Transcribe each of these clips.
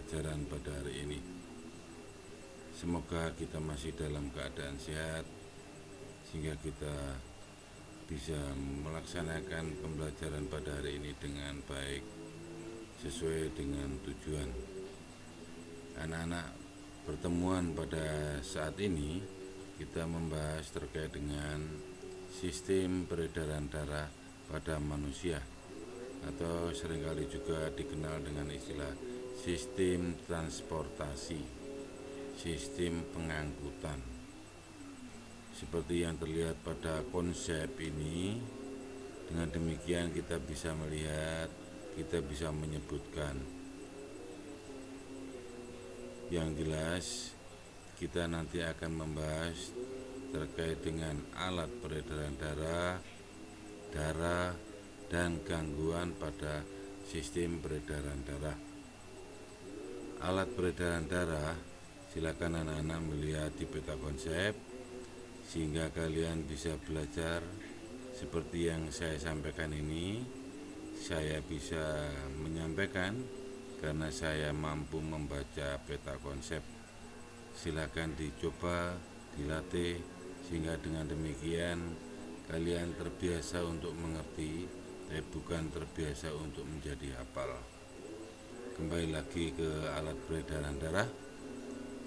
pembelajaran pada hari ini. Semoga kita masih dalam keadaan sehat sehingga kita bisa melaksanakan pembelajaran pada hari ini dengan baik sesuai dengan tujuan. Anak-anak, pertemuan pada saat ini kita membahas terkait dengan sistem peredaran darah pada manusia, atau seringkali juga dikenal dengan istilah sistem transportasi, sistem pengangkutan. Seperti yang terlihat pada konsep ini, dengan demikian kita bisa melihat, kita bisa menyebutkan. Yang jelas, kita nanti akan membahas terkait dengan alat peredaran darah, dan gangguan pada sistem peredaran darah. Alat peredaran darah, silakan anak-anak melihat di peta konsep sehingga kalian bisa belajar seperti yang saya sampaikan ini. Saya bisa menyampaikan karena saya mampu membaca peta konsep. Silakan dicoba, dilatih, sehingga dengan demikian kalian terbiasa untuk mengerti, bukan terbiasa untuk menjadi hafal. Kembali lagi ke alat peredaran darah,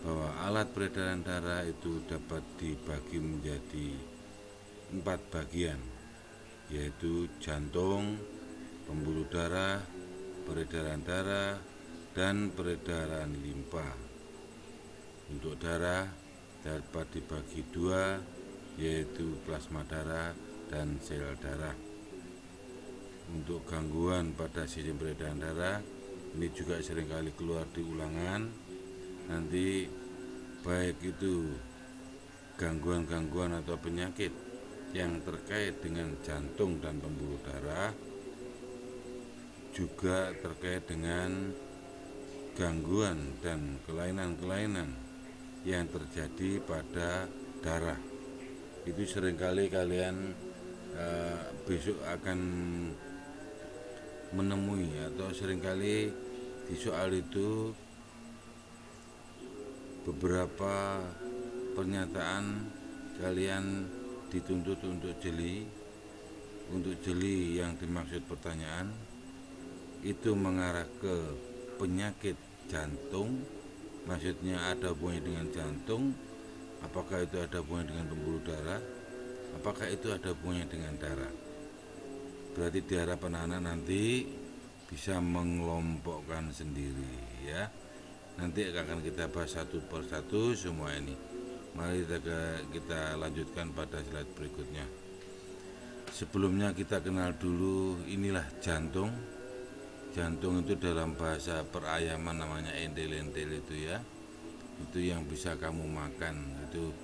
bahwa alat peredaran darah itu dapat dibagi menjadi 4 bagian, yaitu jantung, pembuluh darah, peredaran darah, dan peredaran limpa. Untuk darah dapat dibagi 2, yaitu plasma darah dan sel darah. Untuk gangguan pada sistem peredaran darah, ini juga seringkali keluar di ulangan. Nanti baik itu gangguan-gangguan atau penyakit yang terkait dengan jantung dan pembuluh darah, juga terkait dengan gangguan dan kelainan-kelainan yang terjadi pada darah. Itu seringkali kalian besok akan menemui, atau seringkali di soal itu beberapa pernyataan kalian dituntut untuk jeli. Untuk jeli yang dimaksud pertanyaan itu mengarah ke penyakit jantung, maksudnya ada hubungannya dengan jantung, apakah itu ada hubungannya dengan pembuluh darah, apakah itu ada hubungannya dengan darah. Berarti di hadapan anak nanti bisa mengelompokkan sendiri, ya. Nanti akan kita bahas satu persatu semua ini. Mari kita lanjutkan pada slide berikutnya. Sebelumnya kita kenal dulu, inilah jantung. Jantung itu dalam bahasa perayaman namanya entel-entel itu, ya. Itu yang bisa kamu makan, itu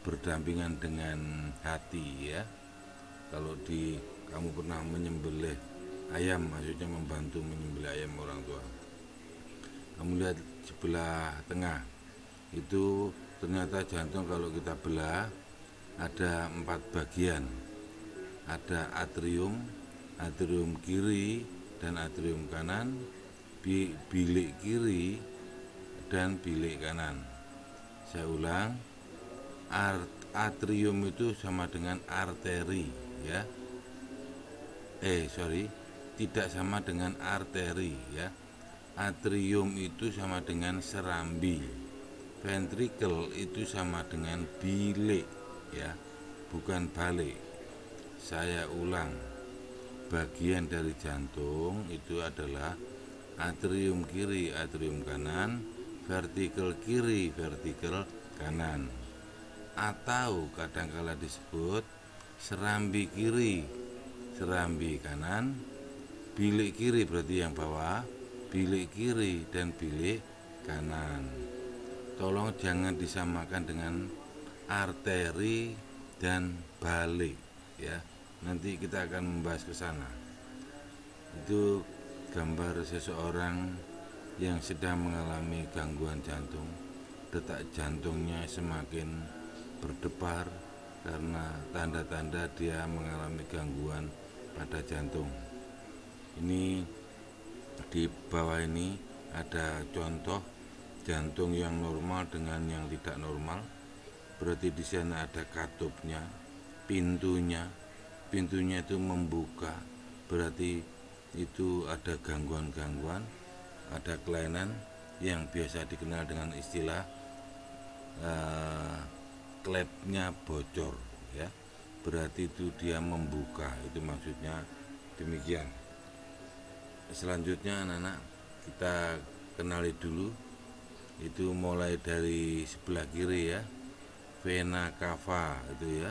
berdampingan dengan hati, ya. Kalau kamu pernah menyembelih ayam, maksudnya membantu menyembelih ayam orang tua, kamu lihat sebelah tengah itu ternyata jantung kalau kita belah ada 4 bagian. Ada atrium kiri dan atrium kanan, bilik kiri dan bilik kanan. Saya ulang, atrium itu sama dengan arteri, ya. Tidak sama dengan arteri, ya. Atrium itu sama dengan serambi. Ventricle itu sama dengan bilik, ya, bukan balik. Saya ulang, bagian dari jantung itu adalah atrium kiri, atrium kanan, vertical kiri, vertical kanan, atau kadangkala disebut serambi kiri, serambi kanan, bilik kiri berarti yang bawah, bilik kiri dan bilik kanan. Tolong jangan disamakan dengan arteri dan balik, ya. Nanti kita akan membahas ke sana. Itu gambar seseorang yang sedang mengalami gangguan jantung. Detak jantungnya semakin berdebar karena tanda-tanda dia mengalami gangguan pada jantung. Ini di bawah ini ada contoh jantung yang normal dengan yang tidak normal. Berarti di sana ada katupnya, pintunya itu membuka, berarti itu ada gangguan-gangguan, ada kelainan yang biasa dikenal dengan istilah klepnya bocor ya. Berarti itu dia membuka, itu maksudnya demikian. Selanjutnya anak-anak kita kenali dulu, itu mulai dari sebelah kiri ya, vena cava itu ya,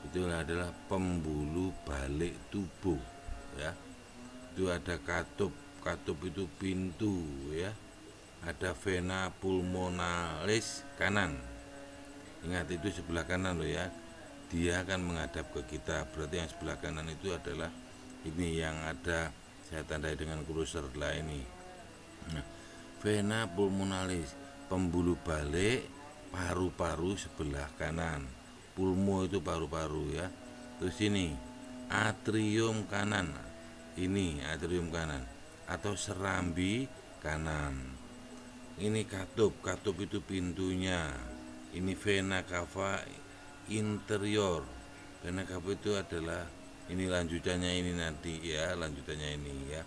itu adalah pembuluh balik tubuh ya. Itu ada katup itu pintu ya. Ada vena pulmonalis kanan, ingat itu sebelah kanan loh ya, dia akan menghadap ke kita, berarti yang sebelah kanan itu adalah ini yang ada saya tandai dengan kursor lah ini. Nah, vena pulmonalis, pembuluh balik paru-paru sebelah kanan. Pulmo itu paru-paru ya. Terus ini atrium kanan, ini atrium kanan atau serambi kanan. Ini katup itu pintunya. Ini vena cava interior. Vena cava itu adalah ini lanjutannya ini nanti ya, lanjutannya ini ya.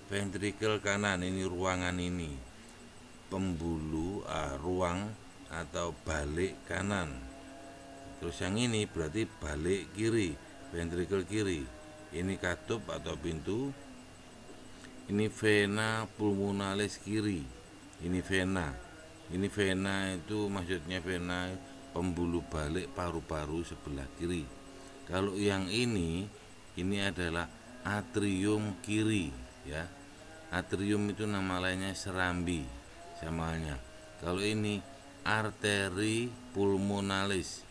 Ventricle kanan, ini ruangan ini, pembuluh ruang atau balik kanan. Terus yang ini berarti balik kiri, ventricle kiri. Ini katup atau pintu. Ini vena pulmonalis kiri. Ini vena. Ini vena itu maksudnya vena pembuluh balik paru-paru sebelah kiri. Kalau yang ini adalah atrium kiri ya. Atrium itu nama lainnya serambi samanya. Kalau ini arteri pulmonalis,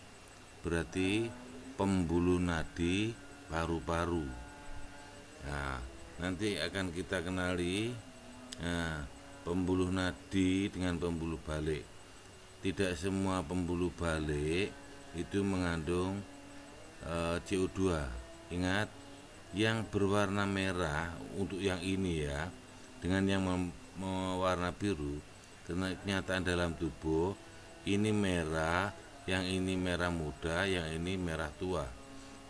berarti pembuluh nadi paru-paru. Nah, nanti akan kita kenali pembuluh nadi dengan pembuluh balik. Tidak semua pembuluh balik itu mengandung CO2. Ingat, yang berwarna merah untuk yang ini ya, dengan yang mewarna biru, kenyataan dalam tubuh ini merah, yang ini merah muda, yang ini merah tua.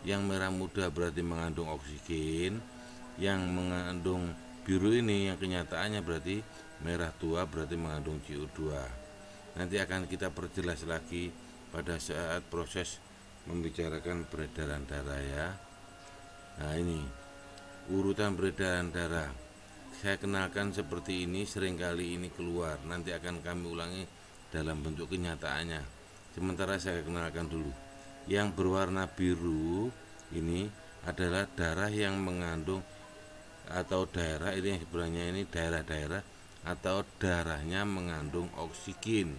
Yang merah muda berarti mengandung oksigen, yang mengandung biru ini yang kenyataannya berarti merah tua, berarti mengandung CO2. Nanti akan kita perjelas lagi pada saat proses membicarakan peredaran darah ya. Nah, ini urutan peredaran darah. Saya kenalkan seperti ini, seringkali ini keluar. Nanti akan kami ulangi dalam bentuk kenyataannya. Sementara saya kenalkan dulu. Yang berwarna biru ini adalah darah yang mengandung atau daerah ini yang sebenarnya ini daerah-daerah atau darahnya mengandung oksigen.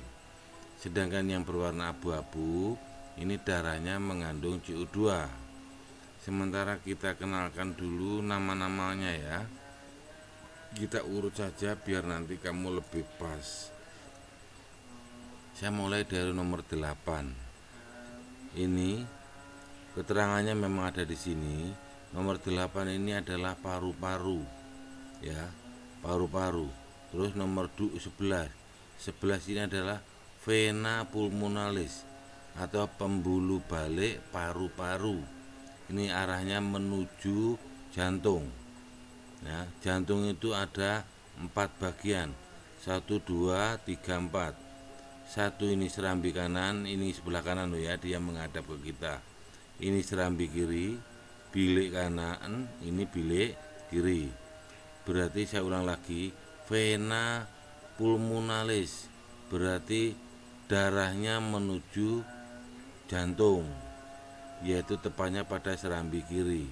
Sedangkan yang berwarna abu-abu ini darahnya mengandung CO2. Sementara kita kenalkan dulu nama-namanya ya. Kita urut saja biar nanti kamu lebih pas. Saya mulai dari nomor 8. Ini keterangannya memang ada di sini. Nomor 8 ini adalah paru-paru. Ya, paru-paru. Terus nomor 11. 11 ini adalah vena pulmonalis atau pembuluh balik paru-paru. Ini arahnya menuju jantung. Ya, jantung itu ada 4 bagian. 1, 2, 3, 4. 1 ini serambi kanan, ini sebelah kanan loh ya, dia menghadap ke kita. Ini serambi kiri, bilik kanan, ini bilik kiri. Berarti saya ulang lagi, vena pulmonalis berarti darahnya menuju jantung, yaitu tepatnya pada serambi kiri.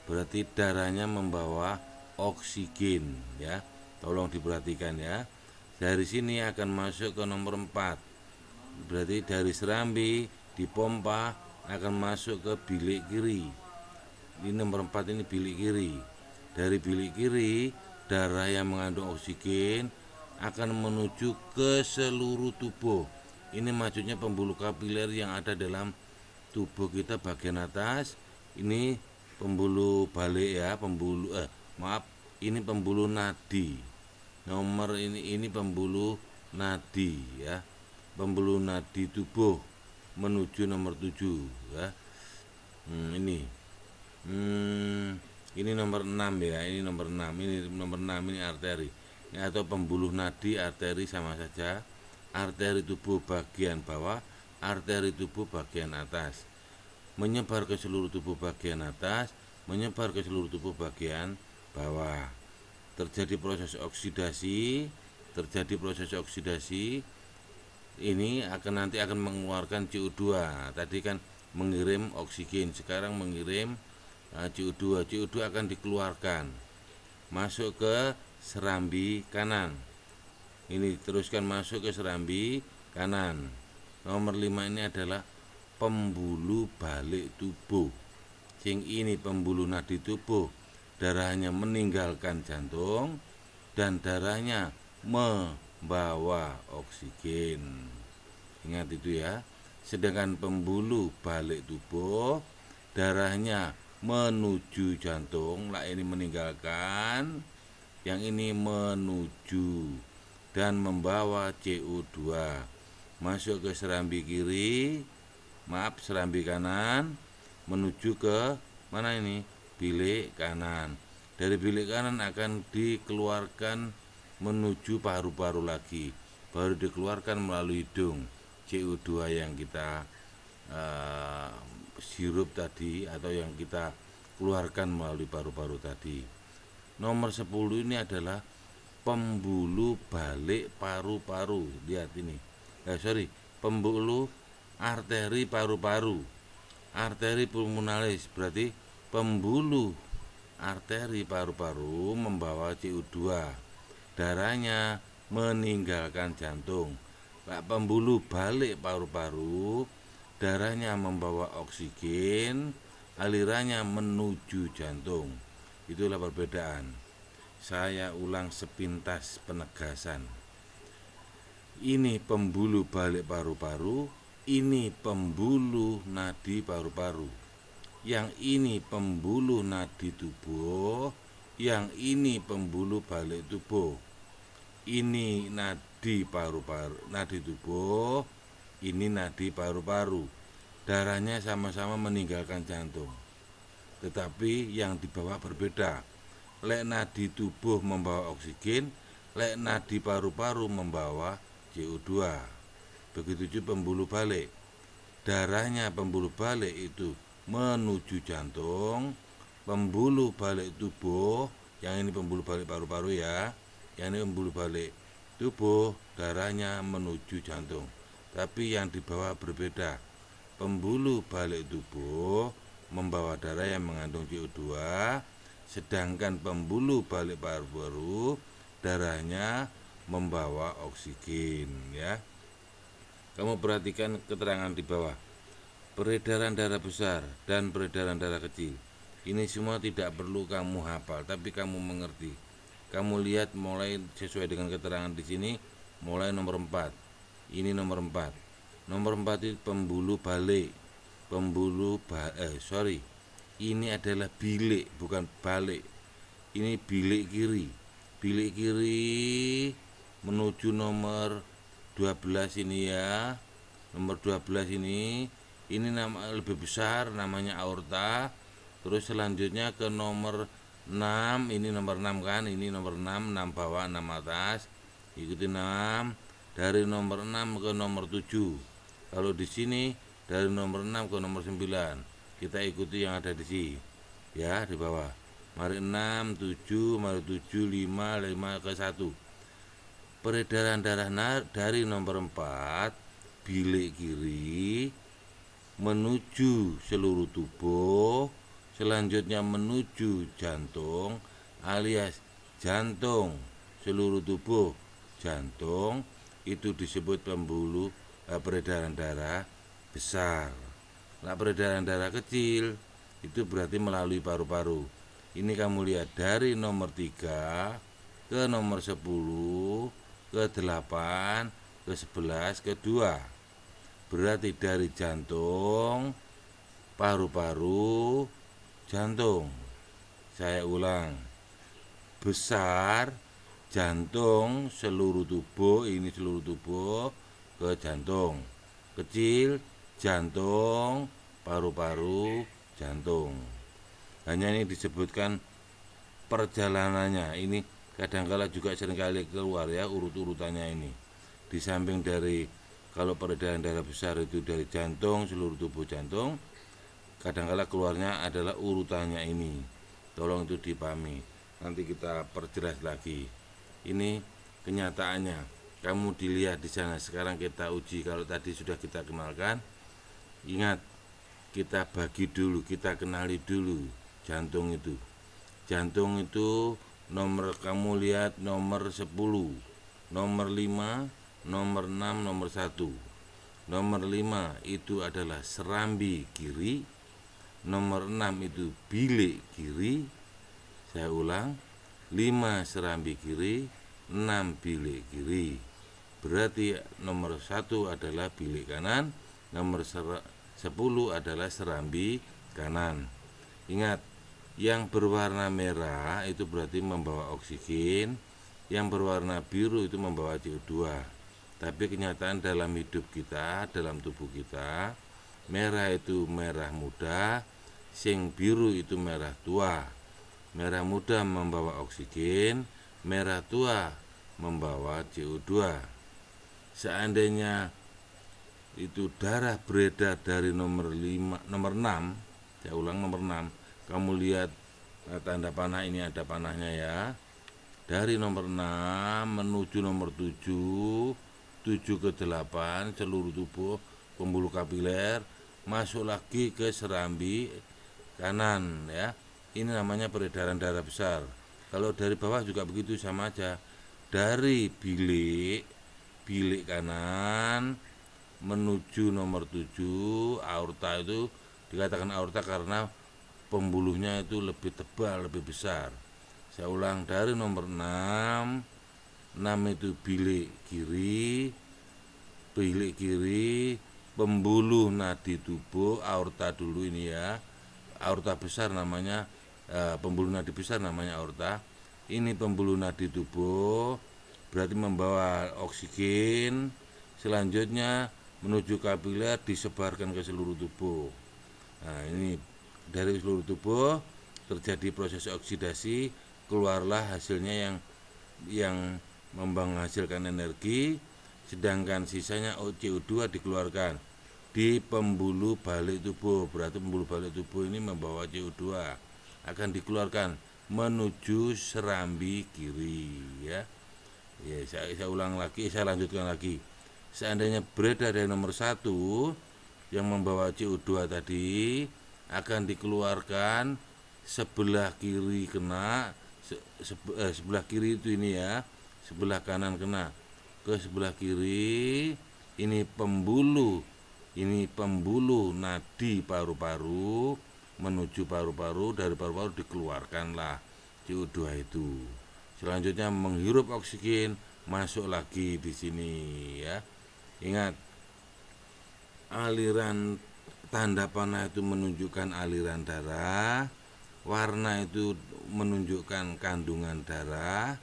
Berarti darahnya membawa oksigen ya. Tolong diperhatikan ya. Dari sini akan masuk ke nomor 4. Berarti dari serambi dipompa akan masuk ke bilik kiri. Ini nomor 4 ini bilik kiri. Dari bilik kiri darah yang mengandung oksigen akan menuju ke seluruh tubuh. Ini maksudnya pembuluh kapiler yang ada dalam tubuh kita bagian atas. Ini pembuluh balik ya, ini pembuluh nadi. Nomor ini pembuluh nadi ya. Pembuluh nadi tubuh menuju nomor 7 ya. Ini. Ini nomor 6 ya. Ini nomor 6. Ini nomor 6 ini arteri. Ini atau pembuluh nadi, arteri sama saja. Arteri tubuh bagian bawah, arteri tubuh bagian atas. Menyebar ke seluruh tubuh bagian atas, menyebar ke seluruh tubuh bagian bawah. Terjadi proses oksidasi, ini nanti akan mengeluarkan CO2. Tadi kan mengirim oksigen, sekarang mengirim CO2. CO2 akan dikeluarkan masuk ke serambi kanan. Ini teruskan masuk ke serambi kanan. Nomor 5 ini adalah pembuluh balik tubuh. Sing ini pembuluh nadi tubuh, darahnya meninggalkan jantung dan darahnya membawa oksigen. Ingat itu ya. Sedangkan pembuluh balik tubuh, darahnya menuju jantung, lah ini meninggalkan, yang ini menuju dan membawa CO2 masuk ke serambi kiri, serambi kanan, menuju ke mana ini? Bilik kanan. Dari bilik kanan akan dikeluarkan menuju paru-paru lagi, baru dikeluarkan melalui hidung. CO2 yang kita sirup tadi atau yang kita keluarkan melalui paru-paru tadi. Nomor 10 ini adalah pembuluh balik paru-paru. Lihat ini. Pembuluh arteri paru-paru. Arteri pulmonalis berarti pembuluh arteri paru-paru membawa CO2. Darahnya meninggalkan jantung. Pembuluh balik paru-paru, darahnya membawa oksigen, alirannya menuju jantung. Itulah perbedaan. Saya ulang sepintas penegasan. Ini pembuluh balik paru-paru, ini pembuluh nadi paru-paru. Yang ini pembuluh nadi tubuh, yang ini pembuluh balik tubuh. Ini nadi paru-paru, nadi tubuh, ini nadi paru-paru. Darahnya sama-sama meninggalkan jantung, tetapi yang dibawa berbeda. Lek nadi tubuh membawa oksigen, lek nadi paru-paru membawa CO2. Begitu juga pembuluh balik. Darahnya pembuluh balik itu menuju jantung, pembuluh balik tubuh, yang ini pembuluh balik paru-paru ya, yang ini pembuluh balik tubuh, darahnya menuju jantung. Tapi yang dibawa berbeda. Pembuluh balik tubuh membawa darah yang mengandung CO2, sedangkan pembuluh balik paru-paru darahnya membawa oksigen ya. Kamu perhatikan keterangan di bawah. Peredaran darah besar dan peredaran darah kecil. Ini semua tidak perlu kamu hafal, tapi kamu mengerti. Kamu lihat mulai sesuai dengan keterangan di sini, mulai nomor 4. Ini nomor 4. Nomor 4 itu pembuluh balik. Ini adalah bilik, bukan balik. Ini bilik kiri. Bilik kiri menuju nomor 12 ini ya. Nomor 12 ini nama lebih besar, namanya aorta. Terus selanjutnya ke nomor 6, ini nomor 6 kan, ini nomor 6, 6 bawah, 6 atas. Ikuti 6, dari nomor 6 ke nomor 7. Kalau di sini dari nomor 6 ke nomor 9. Kita ikuti yang ada di sini. Ya, di bawah. Mari 6, 7, mari 7, 5, 5 ke 1. Peredaran darah dari nomor 4, bilik kiri, menuju seluruh tubuh, selanjutnya menuju jantung, alias jantung, seluruh tubuh, jantung, itu disebut pembuluh peredaran darah besar. Nah, peredaran darah kecil itu berarti melalui paru-paru. Ini kamu lihat dari nomor 3 ke nomor 10, ke 8, ke 11, ke 2. Berarti dari jantung, paru-paru, jantung. Saya ulang. Besar jantung seluruh tubuh, ini seluruh tubuh ke jantung. Kecil jantung, paru-paru, jantung. Hanya ini disebutkan perjalanannya. Ini kadangkala juga seringkali keluar ya urut-urutannya ini. Di samping dari kalau peredaran darah besar itu dari jantung, seluruh tubuh jantung, kadangkala keluarnya adalah urutannya ini. Tolong itu dipahami. Nanti kita perjelas lagi. Ini kenyataannya. Kamu dilihat di sana. Sekarang kita uji. Kalau tadi sudah kita kenalkan, ingat kita bagi dulu, kita kenali dulu jantung itu. Jantung itu nomor, kamu lihat nomor 10, nomor 5, nomor 6, nomor 1. Nomor 5 itu adalah serambi kiri, nomor 6 itu bilik kiri. Saya ulang, 5 serambi kiri, 6 bilik kiri. Berarti nomor 1 adalah bilik kanan, nomor 10 adalah serambi kanan. Ingat, yang berwarna merah itu berarti membawa oksigen, yang berwarna biru itu membawa CO2. Tapi kenyataan dalam hidup kita, dalam tubuh kita, merah itu merah muda, sing biru itu merah tua. Merah muda membawa oksigen, merah tua membawa CO2. Seandainya itu darah beredar dari nomor 5, nomor 6, saya ulang nomor 6. Kamu lihat tanda panah ini, ada panahnya ya. Dari nomor 6 menuju nomor 7, 7 ke 8 seluruh tubuh, pembuluh kapiler, masuk lagi ke serambi kanan ya. Ini namanya peredaran darah besar. Kalau dari bawah juga begitu, sama aja. Dari bilik kanan menuju nomor 7, aorta itu dikatakan aorta karena pembuluhnya itu lebih tebal, lebih besar. Saya ulang, dari nomor 6 itu bilik kiri, pembuluh nadi tubuh, aorta dulu ini ya. Aorta besar namanya, pembuluh nadi besar namanya aorta. Ini pembuluh nadi tubuh, berarti membawa oksigen. Selanjutnya menuju kapiler, disebarkan ke seluruh tubuh. Nah, ini dari seluruh tubuh terjadi proses oksidasi, keluarlah hasilnya yang menghasilkan energi, sedangkan sisanya CO2 dikeluarkan di pembuluh balik tubuh. Berarti pembuluh balik tubuh ini membawa CO2, akan dikeluarkan menuju serambi kiri ya. Ya, saya ulang lagi, saya lanjutkan lagi. Seandainya beredar dari nomor 1 yang membawa CO2 tadi, akan dikeluarkan sebelah kiri kena, sebelah kiri itu ini ya, sebelah kanan kena ke sebelah kiri. Ini pembuluh nadi paru-paru menuju paru-paru, dari paru-paru dikeluarkanlah CO2 itu. Selanjutnya menghirup oksigen, masuk lagi di sini ya. Ingat, aliran tanda panah itu menunjukkan aliran darah, warna itu menunjukkan kandungan darah.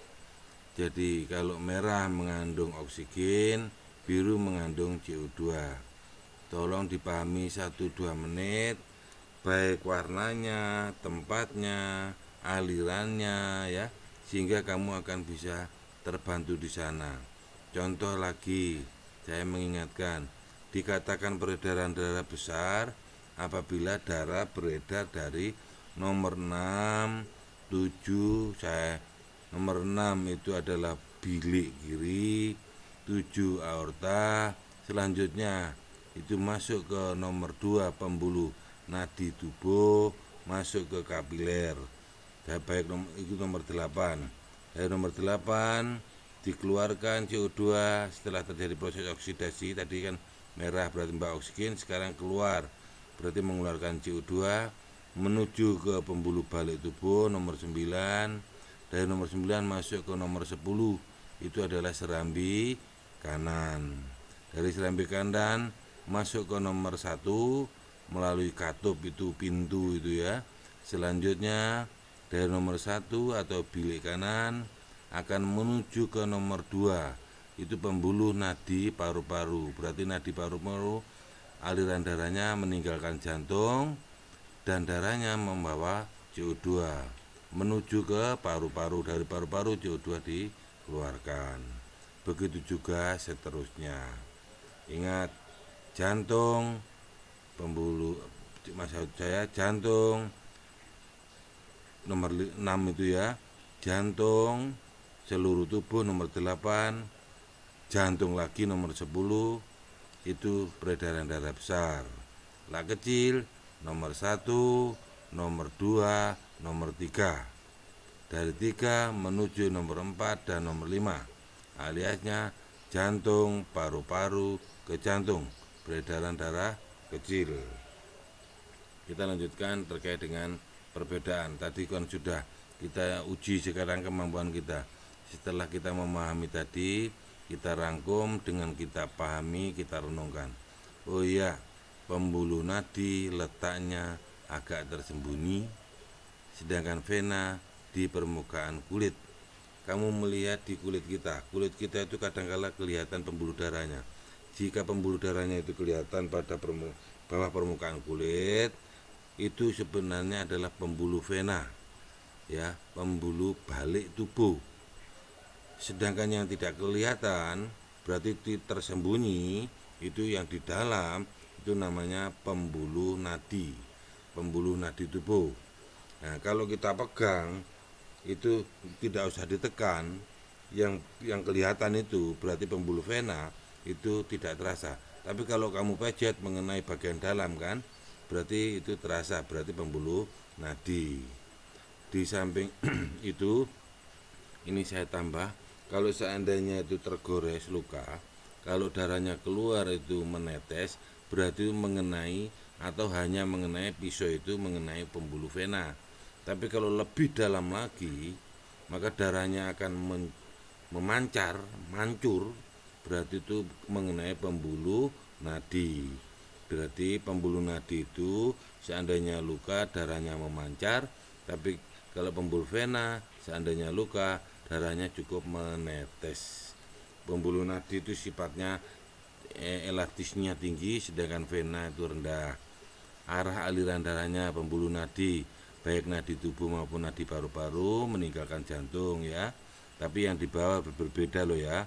Jadi kalau merah mengandung oksigen, biru mengandung CO2. Tolong dipahami 1-2 menit, baik warnanya, tempatnya, alirannya ya, sehingga kamu akan bisa terbantu di sana. Contoh lagi, saya mengingatkan, dikatakan peredaran darah besar apabila darah beredar dari nomor 6, 7, nomor 6 itu adalah bilik kiri, 7 aorta, selanjutnya itu masuk ke nomor 2 pembuluh nadi tubuh, masuk ke kapiler. Baik itu nomor 8. Dari nomor 8 dikeluarkan CO2 setelah terjadi proses oksidasi. Tadi kan merah berarti membawa oksigen, sekarang keluar berarti mengeluarkan CO2 menuju ke pembuluh balik tubuh nomor 9. Dari nomor 9 masuk ke nomor 10, itu adalah serambi kanan. Dari serambi kanan masuk ke nomor 1 melalui katup, itu pintu itu ya. Selanjutnya dari nomor 1 atau bilik kanan akan menuju ke nomor 2, itu pembuluh nadi paru-paru. Berarti nadi paru-paru aliran darahnya meninggalkan jantung dan darahnya membawa CO2 menuju ke paru-paru. Dari paru-paru CO2 dikeluarkan. Begitu juga seterusnya. Ingat, jantung pembuluh, maksud saya jantung nomor 6 itu ya, jantung seluruh tubuh nomor 8, jantung lagi nomor 10, itu peredaran darah besar. Lah kecil nomor 1, nomor 2, nomor 3. Dari 3 menuju nomor 4 dan nomor 5, aliasnya jantung, paru-paru, ke jantung, peredaran darah kecil. Kita lanjutkan terkait dengan perbedaan. Tadi kan sudah kita uji sekarang kemampuan kita. Setelah kita memahami tadi, kita rangkum dengan kita pahami, kita renungkan. Oh iya, pembuluh nadi letaknya agak tersembunyi, sedangkan vena di permukaan kulit. Kamu melihat di kulit kita itu kadangkala kelihatan pembuluh darahnya. Jika pembuluh darahnya itu kelihatan pada bawah permukaan kulit, itu sebenarnya adalah pembuluh vena, ya, pembuluh balik tubuh. Sedangkan yang tidak kelihatan berarti tersembunyi, itu yang di dalam, itu namanya pembuluh nadi tubuh. Nah, kalau kita pegang itu tidak usah ditekan, yang kelihatan itu berarti pembuluh vena, itu tidak terasa. Tapi kalau kamu pejet mengenai bagian dalam kan, berarti itu terasa, berarti pembuluh nadi. Di samping itu, ini saya tambah, kalau seandainya itu tergores luka, kalau darahnya keluar itu menetes, berarti mengenai atau hanya mengenai pisau itu mengenai pembuluh vena. Tapi kalau lebih dalam lagi, maka darahnya akan memancar, mancur, berarti itu mengenai pembuluh nadi. Berarti pembuluh nadi itu seandainya luka darahnya memancar, tapi kalau pembuluh vena seandainya luka darahnya cukup menetes. Pembuluh nadi itu sifatnya elastisnya tinggi, sedangkan vena itu rendah. Arah aliran darahnya pembuluh nadi, baik nadi tubuh maupun nadi paru-paru, meninggalkan jantung ya. Tapi yang di bawah berbeda loh ya.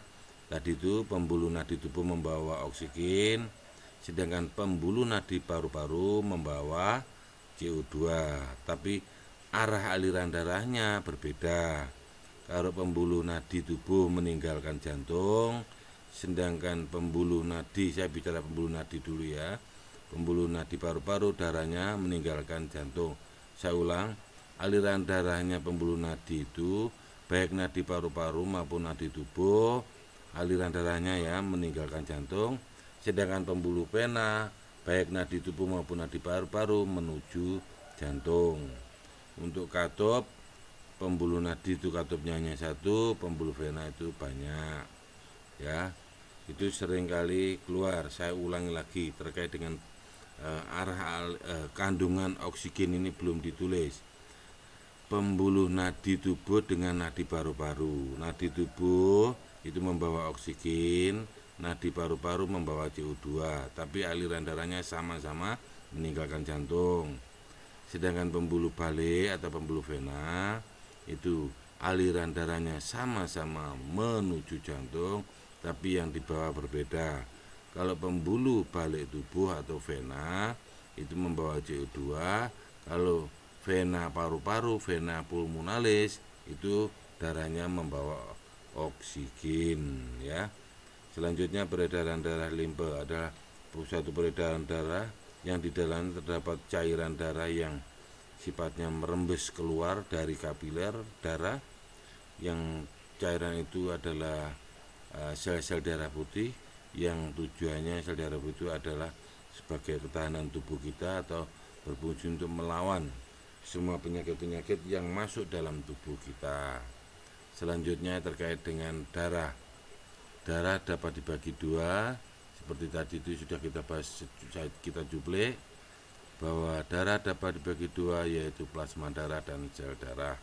Tadi itu pembuluh nadi tubuh membawa oksigen, sedangkan pembuluh nadi paru-paru membawa CO2. Tapi arah aliran darahnya berbeda. Kalau pembuluh nadi tubuh meninggalkan jantung, sedangkan pembuluh nadi, saya bicara pembuluh nadi dulu ya, pembuluh nadi paru-paru darahnya meninggalkan jantung. Saya ulang, aliran darahnya pembuluh nadi itu, baik nadi paru-paru maupun nadi tubuh, aliran darahnya ya meninggalkan jantung, sedangkan pembuluh vena, baik nadi tubuh maupun nadi paru-paru menuju jantung. Untuk katup, pembuluh nadi itu katupnya hanya satu, pembuluh vena itu banyak ya. Itu seringkali keluar. Saya ulangi lagi terkait dengan kandungan oksigen ini belum ditulis. Pembuluh nadi tubuh dengan nadi paru-paru. Nadi tubuh itu membawa oksigen, nadi paru-paru membawa CO2, tapi aliran darahnya sama-sama meninggalkan jantung. Sedangkan pembuluh balik atau pembuluh vena itu aliran darahnya sama-sama menuju jantung, tapi yang di bawah berbeda. Kalau pembuluh balik tubuh atau vena itu membawa CO2, kalau vena paru-paru, vena pulmonalis itu darahnya membawa oksigen ya. Selanjutnya peredaran darah limfe adalah satu peredaran darah yang di dalam terdapat cairan darah yang sifatnya merembes keluar dari kapiler darah, yang cairan itu adalah sel-sel darah putih, yang tujuannya sel darah putih itu adalah sebagai ketahanan tubuh kita atau berfungsi untuk melawan semua penyakit-penyakit yang masuk dalam tubuh kita. Selanjutnya terkait dengan darah. Darah dapat dibagi dua, seperti tadi itu sudah kita bahas, kita juplik bahwa darah dapat dibagi dua, yaitu plasma darah dan sel darah.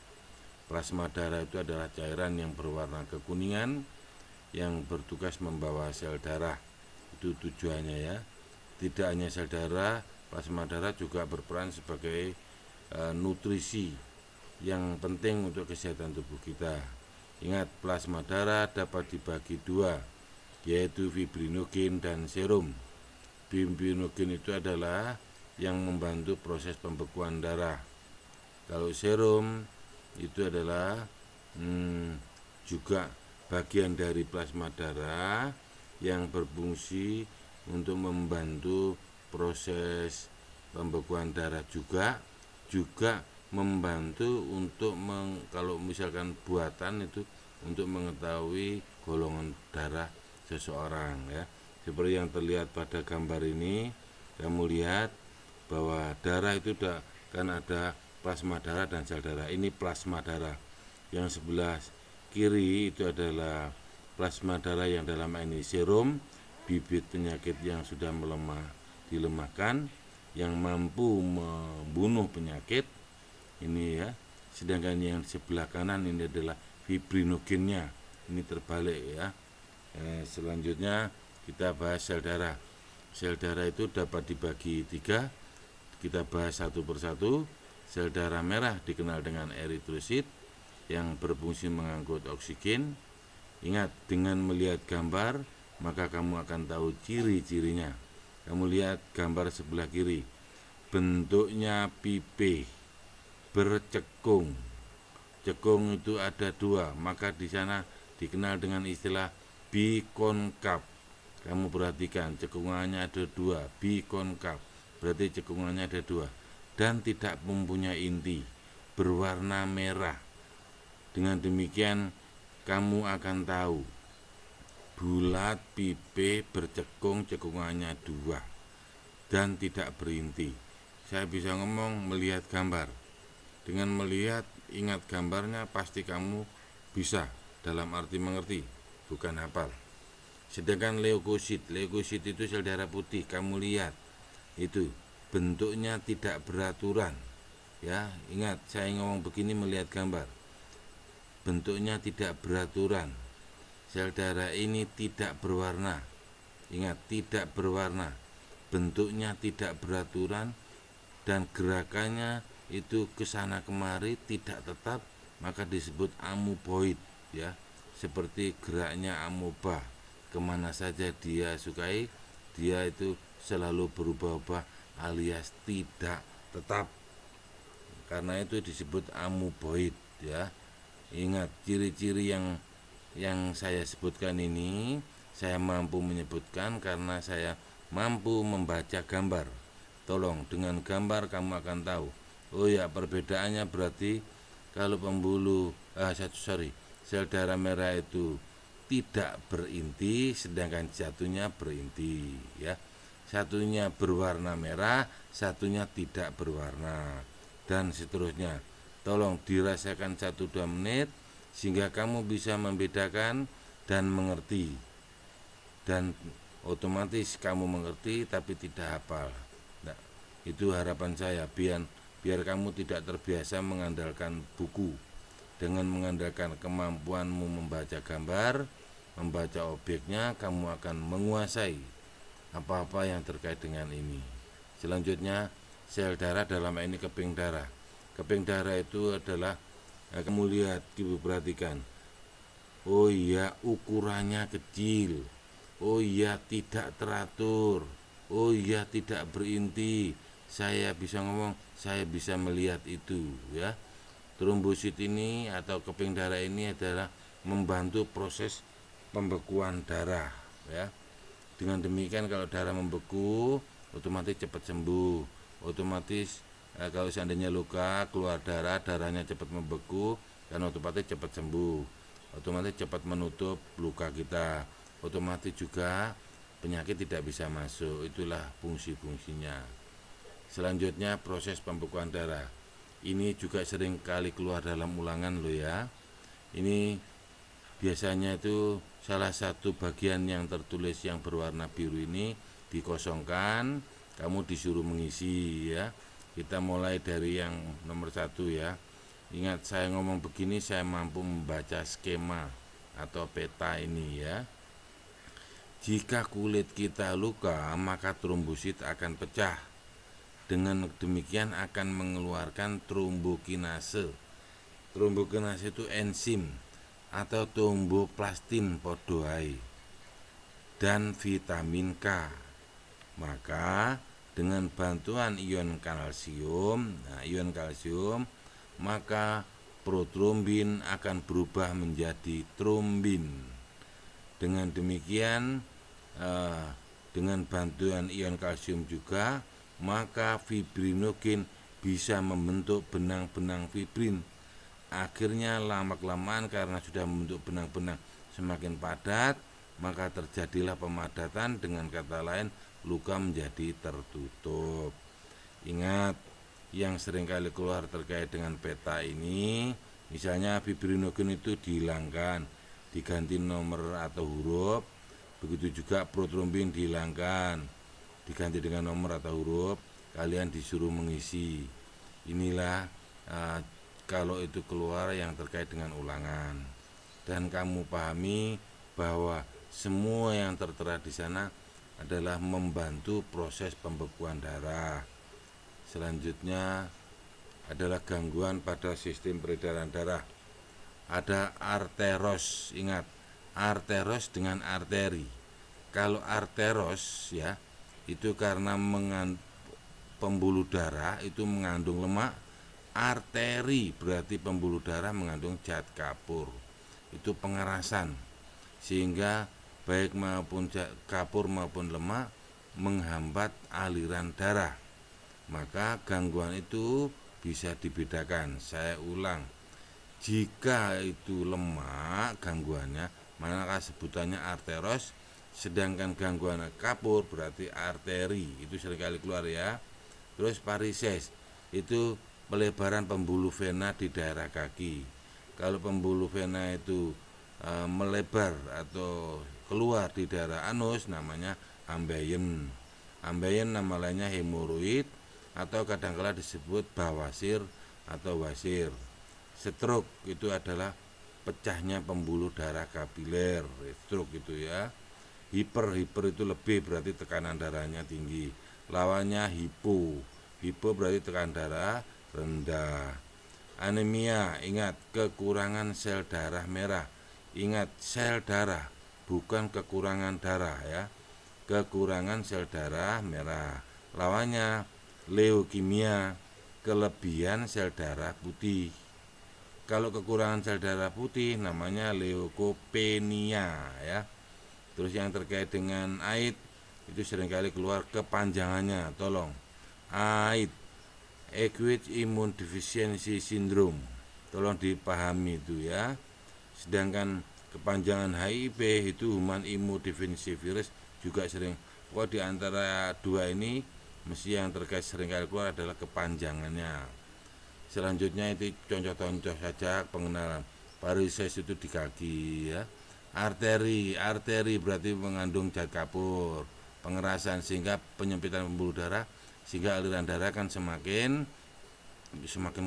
Plasma darah itu adalah cairan yang berwarna kekuningan yang bertugas membawa sel darah. Itu tujuannya ya. Tidak hanya sel darah, plasma darah juga berperan sebagai nutrisi yang penting untuk kesehatan tubuh kita. Ingat, plasma darah dapat dibagi dua, yaitu fibrinogen dan serum. Fibrinogen itu adalah yang membantu proses pembekuan darah. Kalau serum itu adalah juga bagian dari plasma darah yang berfungsi untuk membantu proses pembekuan darah, juga membantu untuk kalau misalkan buatan itu untuk mengetahui golongan darah seseorang ya. Seperti yang terlihat pada gambar ini, kamu lihat bahwa darah itu kan ada plasma darah dan sel darah. Ini plasma darah. Yang sebelah kiri itu adalah plasma darah yang dalam ini serum, bibit penyakit yang sudah dilemahkan, yang mampu membunuh penyakit ini ya. Sedangkan yang sebelah kanan ini adalah fibrinogennya, ini terbalik ya. Selanjutnya kita bahas sel darah. Sel darah itu dapat dibagi tiga, kita bahas satu persatu. Sel darah merah dikenal dengan eritrosit yang berfungsi mengangkut oksigen. Ingat, dengan melihat gambar maka kamu akan tahu ciri-cirinya. Kamu lihat gambar sebelah kiri, bentuknya pipi bercekung. Cekung itu ada dua, maka di sana dikenal dengan istilah bikonkav. Kamu perhatikan, cekungannya ada dua, bikonkav, berarti cekungannya ada dua, dan tidak mempunyai inti, berwarna merah. Dengan demikian kamu akan tahu bulat, pipi bercekung, cekungannya dua, dan tidak berinti. Saya bisa ngomong melihat gambar. Dengan melihat, ingat gambarnya, pasti kamu bisa, dalam arti mengerti, bukan hafal. Sedangkan leukosit itu sel darah putih, kamu lihat itu bentuknya tidak beraturan ya. Ingat, saya ngomong begini melihat gambar, bentuknya tidak beraturan. Sel darah ini tidak berwarna. Ingat, tidak berwarna, bentuknya tidak beraturan, dan gerakannya itu kesana kemari tidak tetap, maka disebut amoeboid ya. Seperti geraknya amoeba, kemana saja dia sukai, dia itu selalu berubah-ubah alias tidak tetap. Karena itu disebut amoeboid ya. Ingat, ciri-ciri yang saya sebutkan ini saya mampu menyebutkan karena saya mampu membaca gambar. Tolong, dengan gambar kamu akan tahu. Oh ya, perbedaannya berarti kalau sel darah merah itu tidak berinti, sedangkan satunya berinti ya. Satunya berwarna merah, satunya tidak berwarna, dan seterusnya. Tolong dirasakan 1-2 menit sehingga kamu bisa membedakan dan mengerti, dan otomatis kamu mengerti tapi tidak hafal. Nah, itu harapan saya, biar kamu tidak terbiasa mengandalkan buku. Dengan mengandalkan kemampuanmu membaca gambar, membaca objeknya, kamu akan menguasai apa-apa yang terkait dengan ini. Selanjutnya, sel darah, dalam ini keping darah. Keping darah itu adalah, kamu lihat, ibu perhatikan. Oh iya, ukurannya kecil. Oh iya, tidak teratur. Oh iya, tidak berinti. Saya bisa ngomong, saya bisa melihat itu ya. Trombosit ini atau keping darah ini adalah membantu proses pembekuan darah ya. Dengan demikian kalau darah membeku, otomatis cepat sembuh. Otomatis kalau seandainya luka, keluar darah, darahnya cepat membeku, dan otomatis cepat sembuh. Otomatis cepat menutup luka kita. Otomatis juga penyakit tidak bisa masuk. Itulah fungsi-fungsinya. Selanjutnya, proses pembekuan darah. Ini juga sering kali keluar dalam ulangan loh ya. Ini biasanya itu salah satu bagian yang tertulis yang berwarna biru ini dikosongkan, kamu disuruh mengisi ya. Kita mulai dari yang nomor 1 ya. Ingat, saya ngomong begini saya mampu membaca skema atau peta ini ya. Jika kulit kita luka, maka trombosit akan pecah. Dengan demikian akan mengeluarkan trombokinase. Trombokinase itu enzim atau tromboplastin podoai dan vitamin K. Maka dengan bantuan ion kalsium, maka protrombin akan berubah menjadi trombin. Dengan demikian dengan bantuan ion kalsium juga, maka fibrinogen bisa membentuk benang-benang fibrin. Akhirnya lama-kelamaan karena sudah membentuk benang-benang semakin padat, maka terjadilah pemadatan, dengan kata lain luka menjadi tertutup. Ingat, yang seringkali keluar terkait dengan peta ini, misalnya fibrinogen itu dihilangkan, diganti nomor atau huruf. Begitu juga protrombin dihilangkan, diganti dengan nomor atau huruf. Kalian disuruh mengisi. Inilah kalau itu keluar yang terkait dengan ulangan. Dan kamu pahami bahwa semua yang tertera di sana adalah membantu proses pembekuan darah. Selanjutnya adalah gangguan pada sistem peredaran darah. Ada arteros, ingat, arteros dengan arteri. Kalau arteros ya, itu karena pembuluh darah itu mengandung lemak. Arteri berarti pembuluh darah mengandung zat kapur. Itu pengerasan, sehingga baik maupun kapur maupun lemak menghambat aliran darah. Maka gangguan itu bisa dibedakan. Saya ulang, jika itu lemak gangguannya, maka sebutannya arteros. Sedangkan gangguan kapur berarti arteri. Itu seringkali keluar ya. Terus varises itu pelebaran pembuluh vena di daerah kaki. Kalau pembuluh vena itu melebar atau keluar di daerah anus, namanya ambeien. Ambeien nama lainnya hemoroid atau kadangkala disebut bawasir atau wasir. Stroke itu adalah pecahnya pembuluh darah kapiler, stroke itu ya. Hiper itu lebih, berarti tekanan darahnya tinggi. Lawannya hipo berarti tekanan darah rendah. Anemia, ingat, kekurangan sel darah merah. Ingat, sel darah, bukan kekurangan darah ya. Kekurangan sel darah merah. Lawannya leukemia, kelebihan sel darah putih. Kalau kekurangan sel darah putih namanya leukopenia ya. Terus yang terkait dengan AIDS itu seringkali keluar kepanjangannya, tolong. AIDS, acute immune deficiency syndrome, tolong dipahami itu ya. Sedangkan kepanjangan HIV itu human immunodeficiency virus juga sering. Di antara dua ini mesti yang terkait seringkali keluar adalah kepanjangannya. Selanjutnya itu contoh-contoh saja pengenalan. Varises itu di kaki ya. Arteri berarti mengandung zat kapur, pengerasan sehingga penyempitan pembuluh darah, sehingga aliran darah kan semakin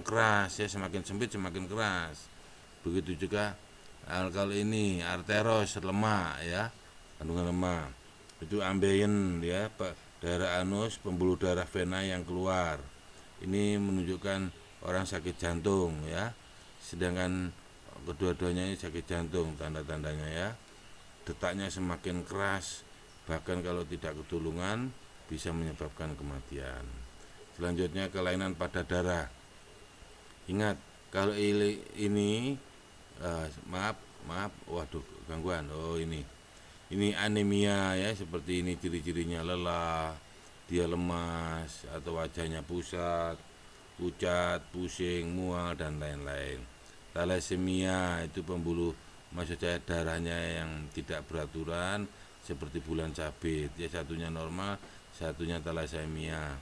keras ya, semakin sempit semakin keras. Begitu juga kalau ini arteros, lemak ya, kandungan lemak. Itu ambeien ya, daerah anus, pembuluh darah vena yang keluar. Ini menunjukkan orang sakit jantung ya. Sedangkan kedua-duanya ini sakit jantung, tanda-tandanya ya. Detaknya semakin keras, bahkan kalau tidak ketulungan bisa menyebabkan kematian. Selanjutnya kelainan pada darah. Ingat, kalau ini maaf, waduh, gangguan. Ini anemia ya, seperti ini ciri-cirinya: lelah, dia lemas atau wajahnya pusat, pucat, pusing, mual dan lain-lain. Thalassemia itu pembuluh, maksud saya darahnya yang tidak beraturan seperti bulan sabit ya, satunya normal, satunya thalassemia.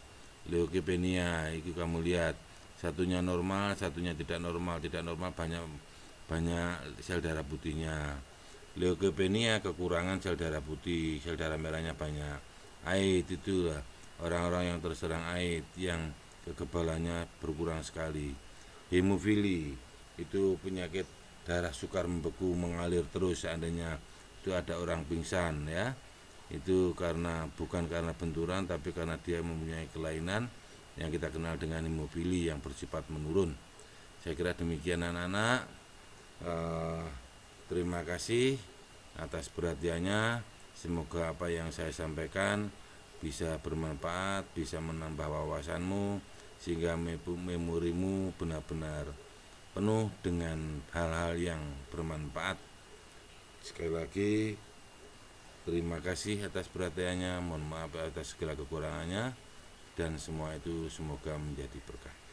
Leukopenia itu kamu lihat, satunya normal, satunya tidak normal banyak sel darah putihnya. Leukopenia kekurangan sel darah putih, sel darah merahnya banyak. AIDS itu orang-orang yang terserang AIDS yang kekebalannya berkurang sekali. hemofili, itu penyakit darah sukar membeku mengalir terus seandainya itu ada orang pingsan ya. Itu bukan karena benturan, tapi karena dia mempunyai kelainan yang kita kenal dengan hemofili yang bersifat menurun. Saya kira demikian anak-anak. Terima kasih atas perhatiannya. Semoga apa yang saya sampaikan bisa bermanfaat, bisa menambah wawasanmu, sehingga memorimu benar-benar penuh dengan hal-hal yang bermanfaat. Sekali lagi, terima kasih atas perhatiannya. Mohon maaf atas segala kekurangannya, dan semua itu semoga menjadi berkah.